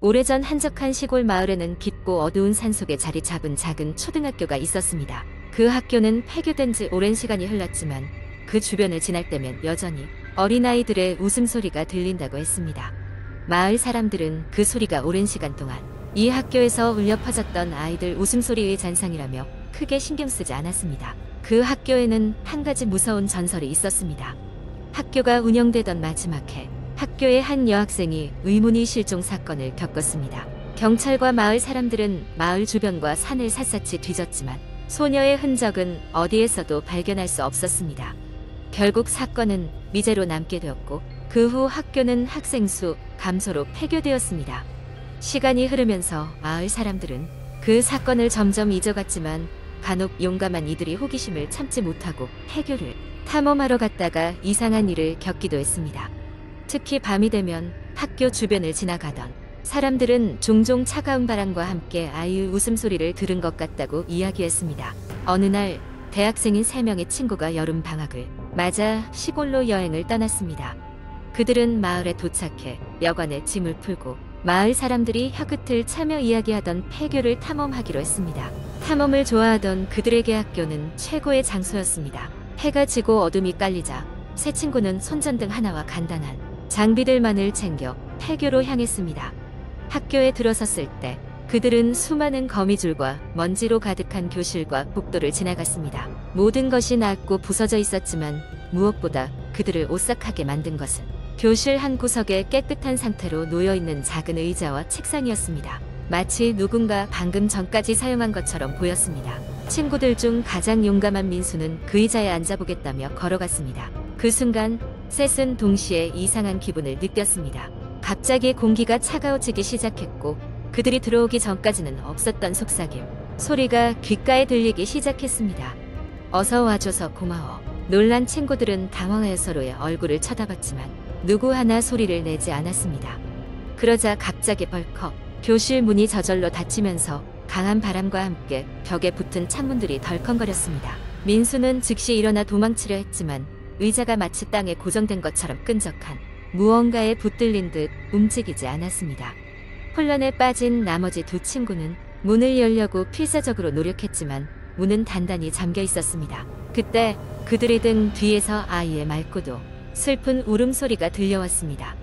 오래전 한적한 시골 마을에는 깊고 어두운 산속에 자리 잡은 작은 초등학교가 있었습니다. 그 학교는 폐교된 지 오랜 시간이 흘렀지만 그 주변을 지날 때면 여전히 어린아이들의 웃음소리가 들린다고 했습니다. 마을 사람들은 그 소리가 오랜 시간 동안 이 학교에서 울려 퍼졌던 아이들 웃음소리의 잔상이라며 크게 신경 쓰지 않았습니다. 그 학교에는 한 가지 무서운 전설이 있었습니다. 학교가 운영되던 마지막 해, 학교의 한 여학생이 의문의 실종 사건을 겪었습니다. 경찰과 마을 사람들은 마을 주변과 산을 샅샅이 뒤졌지만 소녀의 흔적은 어디에서도 발견할 수 없었습니다. 결국 사건은 미제로 남게 되었고 그 후 학교는 학생 수 감소로 폐교되었습니다. 시간이 흐르면서 마을 사람들은 그 사건을 점점 잊어갔지만 간혹 용감한 이들이 호기심을 참지 못하고 폐교를 탐험하러 갔다가 이상한 일을 겪기도 했습니다. 특히 밤이 되면 학교 주변을 지나가던 사람들은 종종 차가운 바람과 함께 아이의 웃음소리를 들은 것 같다고 이야기했습니다. 어느 날 대학생인 3명의 친구가 여름 방학을 맞아 시골로 여행을 떠났습니다. 그들은 마을에 도착해 여관에 짐을 풀고 마을 사람들이 혀끝을 차며 이야기하던 폐교를 탐험하기로 했습니다. 탐험을 좋아하던 그들에게 학교는 최고의 장소였습니다. 해가 지고 어둠이 깔리자 세 친구는 손전등 하나와 간단한 장비들만을 챙겨 폐교로 향했습니다. 학교에 들어섰을 때 그들은 수많은 거미줄과 먼지로 가득한 교실과 복도를 지나갔습니다. 모든 것이 낡고 부서져 있었지만 무엇보다 그들을 오싹하게 만든 것은 교실 한 구석에 깨끗한 상태로 놓여있는 작은 의자와 책상이었습니다. 마치 누군가 방금 전까지 사용한 것처럼 보였습니다. 친구들 중 가장 용감한 민수는 그 의자에 앉아보겠다며 걸어갔습니다. 그 순간 셋은 동시에 이상한 기분을 느꼈습니다. 갑자기 공기가 차가워지기 시작했고 그들이 들어오기 전까지는 없었던 속삭임 소리가 귓가에 들리기 시작했습니다. 어서 와줘서 고마워. 놀란 친구들은 당황하여 서로의 얼굴을 쳐다봤지만 누구 하나 소리를 내지 않았습니다. 그러자 갑자기 벌컥 교실 문이 저절로 닫히면서 강한 바람과 함께 벽에 붙은 창문들이 덜컹거렸습니다. 민수는 즉시 일어나 도망치려 했지만 의자가 마치 땅에 고정된 것처럼 끈적한 무언가에 붙들린 듯 움직이지 않았습니다. 혼란에 빠진 나머지 두 친구는 문을 열려고 필사적으로 노력했지만 문은 단단히 잠겨 있었습니다. 그때 그들의 등 뒤에서 아이의 맑고도 슬픈 울음소리가 들려왔습니다.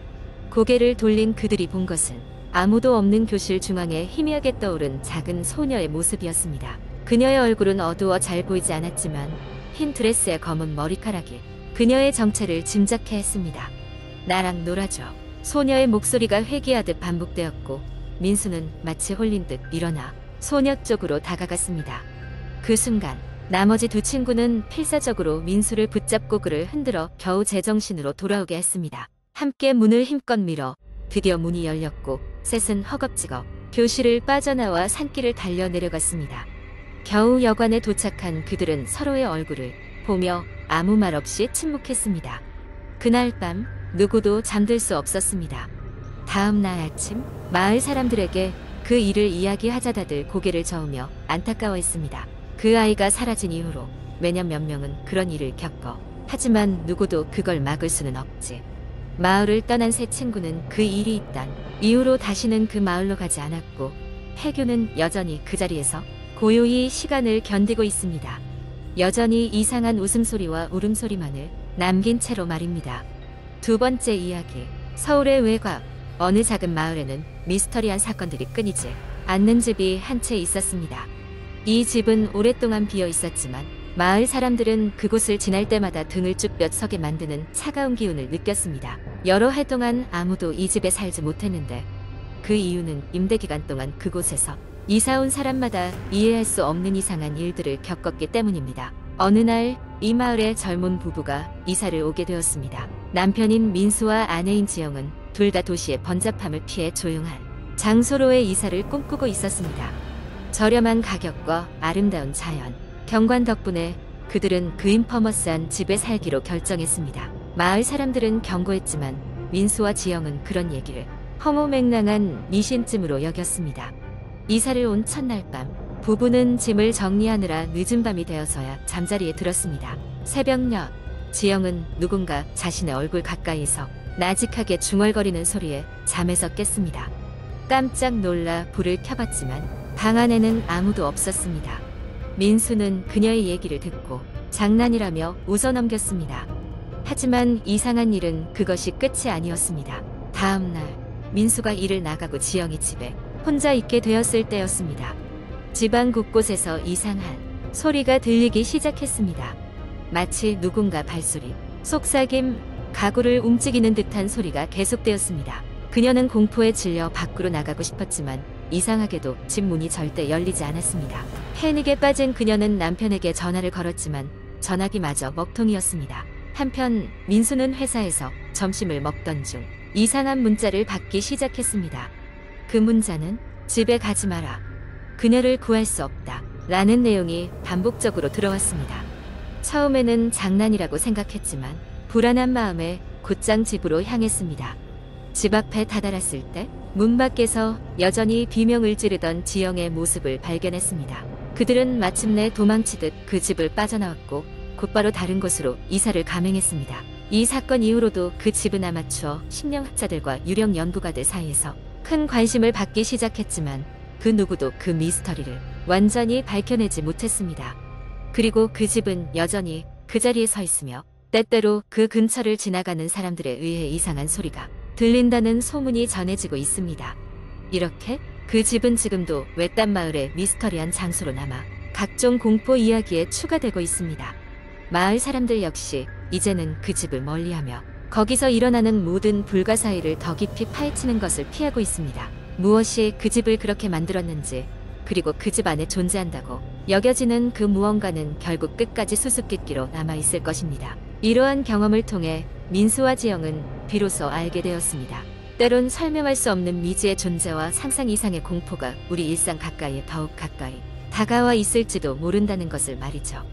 고개를 돌린 그들이 본 것은 아무도 없는 교실 중앙에 희미하게 떠오른 작은 소녀의 모습이었습니다. 그녀의 얼굴은 어두워 잘 보이지 않았지만 흰 드레스에 검은 머리카락이 그녀의 정체를 짐작해 했습니다. 나랑 놀아줘. 소녀의 목소리가 회귀하듯 반복되었고 민수는 마치 홀린 듯 일어나 소녀 쪽으로 다가갔습니다. 그 순간 나머지 두 친구는 필사적으로 민수를 붙잡고 그를 흔들어 겨우 제정신으로 돌아오게 했습니다. 함께 문을 힘껏 밀어 드디어 문이 열렸고 셋은 허겁지겁 교실을 빠져나와 산길을 달려 내려갔습니다. 겨우 여관에 도착한 그들은 서로의 얼굴을 보며 아무 말 없이 침묵했습니다. 그날 밤 누구도 잠들 수 없었습니다. 다음 날 아침 마을 사람들에게 그 일을 이야기하자 다들 고개를 저으며 안타까워했습니다. 그 아이가 사라진 이후로 매년 몇 명은 그런 일을 겪어 하지만 누구도 그걸 막을 수는 없지. 마을을 떠난 세 친구는 그 일이 있던 이후로 다시는 그 마을로 가지 않았고 폐교는 여전히 그 자리에서 고요히 시간을 견디고 있습니다. 여전히 이상한 웃음소리와 울음소리만을 남긴 채로 말입니다. 두 번째 이야기. 서울의 외곽 어느 작은 마을에는 미스터리한 사건들이 끊이지 않는 집이 한 채 있었습니다. 이 집은 오랫동안 비어 있었지만 마을 사람들은 그곳을 지날 때마다 등을 쭉 뼛서게 만드는 차가운 기운을 느꼈습니다. 여러 해 동안 아무도 이 집에 살지 못했는데 그 이유는 임대 기간 동안 그곳에서 이사온 사람마다 이해할 수 없는 이상한 일들을 겪었기 때문입니다. 어느 날 이 마을에 젊은 부부가 이사를 오게 되었습니다. 남편인 민수와 아내인 지영은 둘 다 도시의 번잡함을 피해 조용한 장소로의 이사를 꿈꾸고 있었습니다. 저렴한 가격과 아름다운 자연, 경관 덕분에 그들은 그 인퍼머스한 집에 살기로 결정했습니다. 마을 사람들은 경고했지만 민수와 지영은 그런 얘기를 허무맹랑한 미신쯤으로 여겼습니다. 이사를 온 첫날 밤 부부는 짐을 정리하느라 늦은 밤이 되어서야 잠자리에 들었습니다. 새벽녘 지영은 누군가 자신의 얼굴 가까이서 나직하게 중얼거리는 소리에 잠에서 깼습니다. 깜짝 놀라 불을 켜봤지만 방 안에는 아무도 없었습니다. 민수는 그녀의 얘기를 듣고 장난이라며 웃어넘겼습니다. 하지만 이상한 일은 그것이 끝이 아니었습니다. 다음날 민수가 일을 나가고 지영이 집에 혼자 있게 되었을 때였습니다. 집안 곳곳에서 이상한 소리가 들리기 시작했습니다. 마치 누군가 발소리, 속삭임, 가구를 움직이는 듯한 소리가 계속되었습니다. 그녀는 공포에 질려 밖으로 나가고 싶었지만 이상하게도 집 문이 절대 열리지 않았습니다. 패닉에 빠진 그녀는 남편에게 전화를 걸었지만 전화기마저 먹통이었습니다. 한편 민수는 회사에서 점심을 먹던 중 이상한 문자를 받기 시작했습니다. 그 문자는 집에 가지 마라. 그녀를 구할 수 없다. 라는 내용이 반복적으로 들어왔습니다. 처음에는 장난이라고 생각했지만 불안한 마음에 곧장 집으로 향했습니다. 집 앞에 다다랐을 때 문 밖에서 여전히 비명을 지르던 지영의 모습을 발견했습니다. 그들은 마침내 도망치듯 그 집을 빠져나왔고 곧바로 다른 곳으로 이사를 감행했습니다. 이 사건 이후로도 그 집은 아마추어 심리학자들과 유령 연구가들 사이에서 큰 관심을 받기 시작했지만 그 누구도 그 미스터리를 완전히 밝혀내지 못했습니다. 그리고 그 집은 여전히 그 자리에 서 있으며 때때로 그 근처를 지나가는 사람들에 의해 이상한 소리가 들린다는 소문이 전해지고 있습니다. 이렇게 그 집은 지금도 외딴 마을의 미스터리한 장소로 남아 각종 공포 이야기에 추가되고 있습니다. 마을 사람들 역시 이제는 그 집을 멀리하며 거기서 일어나는 모든 불가사의를 더 깊이 파헤치는 것을 피하고 있습니다. 무엇이 그 집을 그렇게 만들었는지, 그리고 그 집 안에 존재한다고 여겨지는 그 무언가는 결국 끝까지 수수께끼로 남아있을 것입니다. 이러한 경험을 통해 민수와 지영은 비로소 알게 되었습니다. 때론 설명할 수 없는 미지의 존재와 상상 이상의 공포가 우리 일상 가까이에 더욱 가까이 다가와 있을지도 모른다는 것을 말이죠.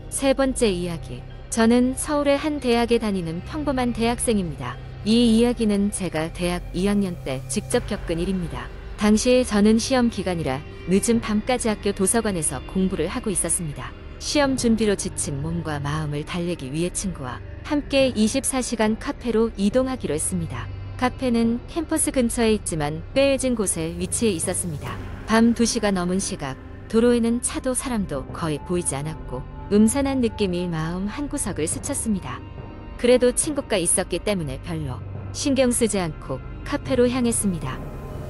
세 번째 이야기. 저는 서울의 한 대학에 다니는 평범한 대학생입니다. 이 이야기는 제가 대학 2학년 때 직접 겪은 일입니다. 당시 저는 시험 기간이라 늦은 밤까지 학교 도서관에서 공부를 하고 있었습니다. 시험 준비로 지친 몸과 마음을 달래기 위해 친구와 함께 24시간 카페로 이동하기로 했습니다. 카페는 캠퍼스 근처에 있지만 빼어진 곳에 위치해 있었습니다. 밤 2시가 넘은 시각, 도로에는 차도 사람도 거의 보이지 않았고 음산한 느낌이 마음 한구석을 스쳤습니다. 그래도 친구가 있었기 때문에 별로 신경 쓰지 않고 카페로 향했습니다.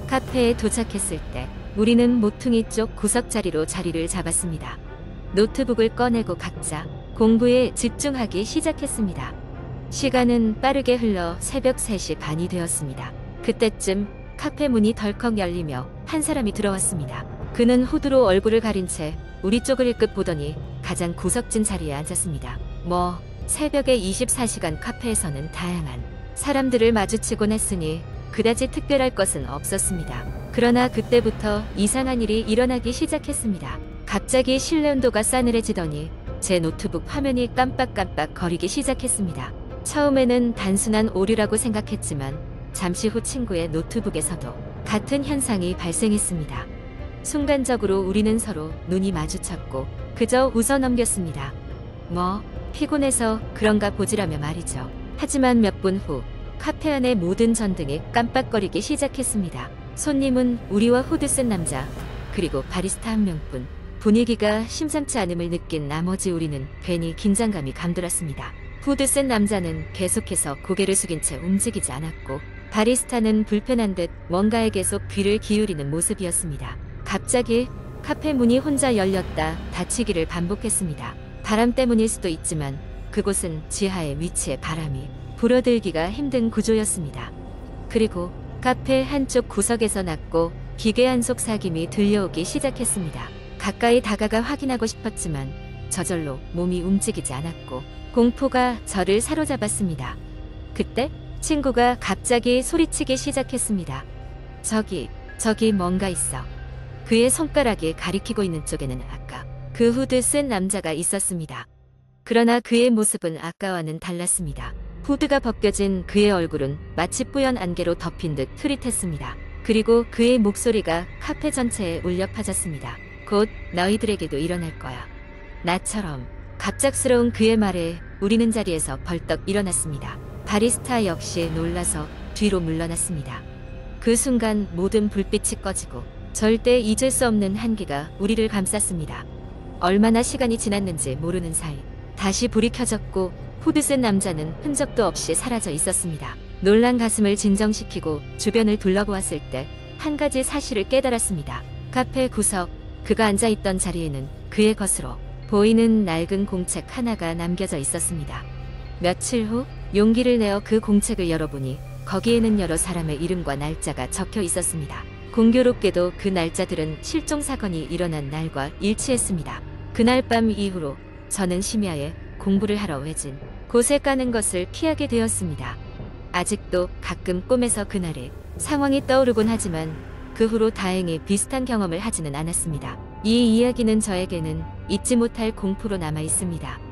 카페에 도착했을 때 우리는 모퉁이 쪽 구석 자리로 자리를 잡았습니다. 노트북을 꺼내고 각자 공부에 집중하기 시작했습니다. 시간은 빠르게 흘러 새벽 3시 반이 되었습니다. 그때쯤 카페 문이 덜컥 열리며 한 사람이 들어왔습니다. 그는 후드로 얼굴을 가린 채 우리 쪽을 일끗 보더니 가장 구석진 자리에 앉았습니다. 새벽에 24시간 카페에서는 다양한 사람들을 마주치곤 했으니 그다지 특별할 것은 없었습니다. 그러나 그때부터 이상한 일이 일어나기 시작했습니다. 갑자기 실내 온도가 싸늘해지더니 제 노트북 화면이 깜빡깜빡 거리기 시작했습니다. 처음에는 단순한 오류라고 생각했지만 잠시 후 친구의 노트북에서도 같은 현상이 발생했습니다. 순간적으로 우리는 서로 눈이 마주쳤고 그저 웃어넘겼습니다. 피곤해서 그런가 보지라며 말이죠. 하지만 몇 분 후 카페 안의 모든 전등이 깜빡거리기 시작했습니다. 손님은 우리와 후드 쓴 남자, 그리고 바리스타 한 명뿐. 분위기가 심상치 않음을 느낀 나머지 우리는 괜히 긴장감이 감돌았습니다. 후드 쓴 남자는 계속해서 고개를 숙인 채 움직이지 않았고 바리스타는 불편한 듯 뭔가에 계속 귀를 기울이는 모습이었습니다. 갑자기 카페 문이 혼자 열렸다 닫히기를 반복했습니다. 바람 때문일 수도 있지만 그곳은 지하에 위치해 바람이 불어들기가 힘든 구조였습니다. 그리고 카페 한쪽 구석에서 낮고 기괴한 속삭임이 들려오기 시작했습니다. 가까이 다가가 확인하고 싶었지만 저절로 몸이 움직이지 않았고 공포가 저를 사로잡았습니다. 그때 친구가 갑자기 소리치기 시작했습니다. 저기 뭔가 있어. 그의 손가락이 가리키고 있는 쪽에는 아까 그 후드 쓴 남자가 있었습니다. 그러나 그의 모습은 아까와는 달랐습니다. 후드가 벗겨진 그의 얼굴은 마치 뿌연 안개로 덮인 듯 흐릿했습니다. 그리고 그의 목소리가 카페 전체에 울려 퍼졌습니다. 곧 너희들에게도 일어날 거야. 나처럼. 갑작스러운 그의 말에 우리는 자리에서 벌떡 일어났습니다. 바리스타 역시 놀라서 뒤로 물러났습니다. 그 순간 모든 불빛이 꺼지고 절대 잊을 수 없는 한기가 우리를 감쌌습니다. 얼마나 시간이 지났는지 모르는 사이 다시 불이 켜졌고 후드 쓴 남자는 흔적도 없이 사라져 있었습니다. 놀란 가슴을 진정시키고 주변을 둘러보았을 때 한 가지 사실을 깨달았습니다. 카페 구석, 그가 앉아있던 자리에는 그의 것으로 보이는 낡은 공책 하나가 남겨져 있었습니다. 며칠 후 용기를 내어 그 공책을 열어보니 거기에는 여러 사람의 이름과 날짜가 적혀 있었습니다. 공교롭게도 그 날짜들은 실종 사건이 일어난 날과 일치했습니다. 그날 밤 이후로 저는 심야에 공부를 하러 외진 곳에 가는 것을 피하게 되었습니다. 아직도 가끔 꿈에서 그날의 상황이 떠오르곤 하지만 그 후로 다행히 비슷한 경험을 하지는 않았습니다. 이 이야기는 저에게는 잊지 못할 공포로 남아 있습니다.